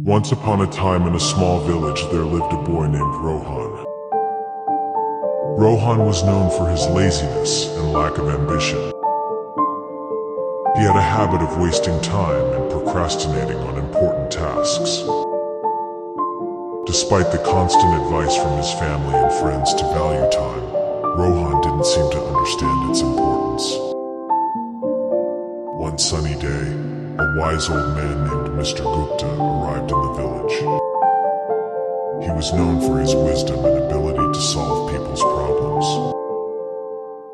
Once upon a time in a small village there lived a boy named Rohan. Rohan was known for his laziness and lack of ambition. He had a habit of wasting time and procrastinating on important tasks. Despite the constant advice from his family and friends to value time, Rohan didn't seem to understand its importance. One sunny day, a wise old man named Mr. Gupta arrived in the village. He was known for his wisdom and ability to solve people's problems.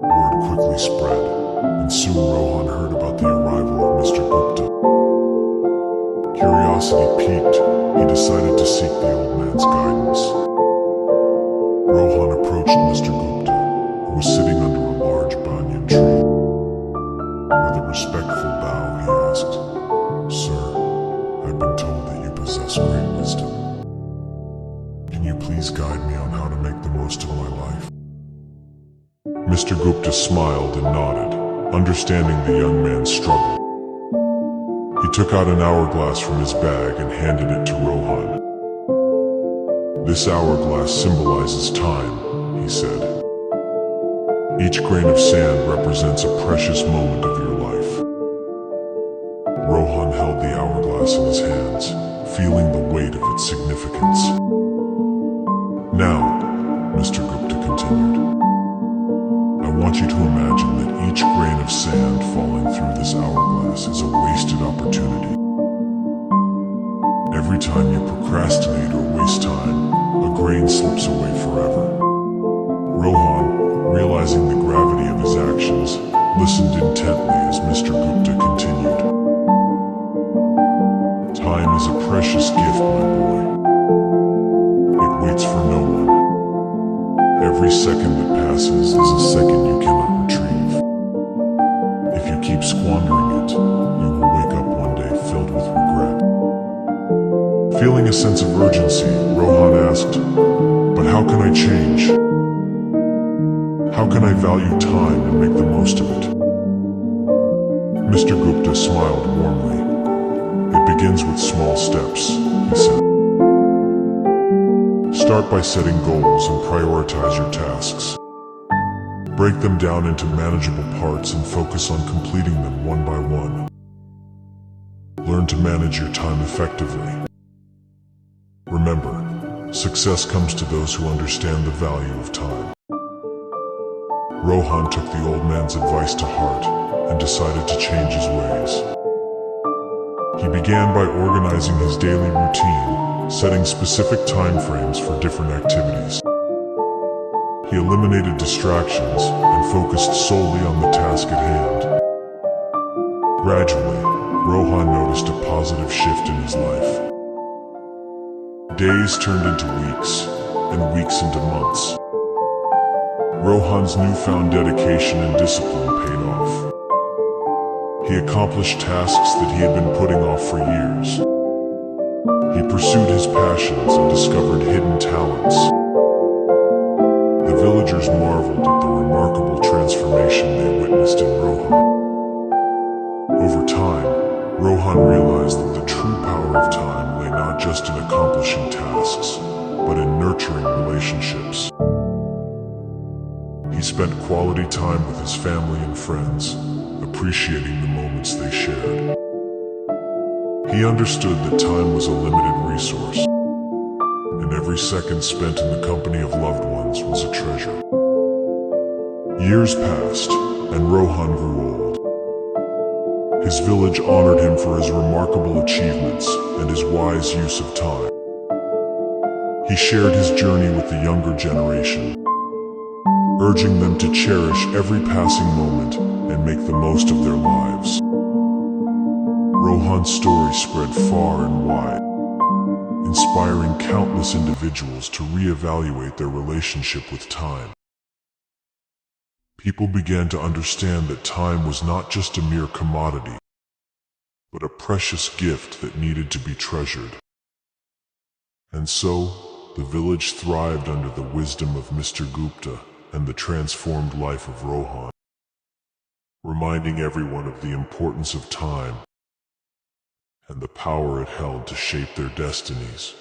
Word quickly spread, and soon Rohan heard about the arrival of Mr. Gupta. Curiosity piqued, he decided to seek the old man's guidance. Rohan approached Mr. Gupta, who was sitting under a large banyan tree. With a respectful bow, he asked, "Sir, I've been told that you possess great wisdom. Can you please guide me on how to make the most of my life?" Mr. Gupta smiled and nodded, understanding the young man's struggle. He took out an hourglass from his bag and handed it to Rohan. "This hourglass symbolizes time," he said. "Each grain of sand represents a precious moment of your life." Rohan held the hourglass in his hands, feeling the weight of its significance. "Now," Mr. Gupta continued, "I want you to imagine that each grain of sand falling through this hourglass is a wasted opportunity. Every time you procrastinate or waste time, a grain slips away forever." Rohan, realizing the gravity of his actions, listened intently as Mr. Gupta continued. "Time is a precious gift, my boy. It waits for no one. Every second that passes is a second you cannot retrieve. If you keep squandering it, you will wake up one day filled with regret." Feeling a sense of urgency, Rohan asked, "But how can I change? How can I value time and make the most of it?" Mr. Gupta smiled warmly. "It begins with small steps," he said. "Start by setting goals and prioritize your tasks. Break them down into manageable parts and focus on completing them one by one. Learn to manage your time effectively. Remember, success comes to those who understand the value of time." Rohan took the old man's advice to heart and decided to change his ways. He began by organizing his daily routine, setting specific time frames for different activities. He eliminated distractions and focused solely on the task at hand. Gradually, Rohan noticed a positive shift in his life. Days turned into weeks, and weeks into months. Rohan's newfound dedication and discipline paid off. He accomplished tasks that he had been putting off for years. He pursued his passions and discovered hidden talents. The villagers marveled at the remarkable transformation they witnessed in Rohan. Over time, Rohan realized that the true power of time lay not just in accomplishing tasks, but in nurturing relationships. He spent quality time with his family and friends, appreciating the moments they shared. He understood that time was a limited resource, and every second spent in the company of loved ones was a treasure. Years passed, and Rohan grew old. His village honored him for his remarkable achievements and his wise use of time. He shared his journey with the younger generation, urging them to cherish every passing moment and make the most of their lives. Rohan's story spread far and wide, inspiring countless individuals to reevaluate their relationship with time. People began to understand that time was not just a mere commodity, but a precious gift that needed to be treasured. And so, the village thrived under the wisdom of Mr. Gupta and the transformed life of Rohan, reminding everyone of the importance of time and the power it held to shape their destinies.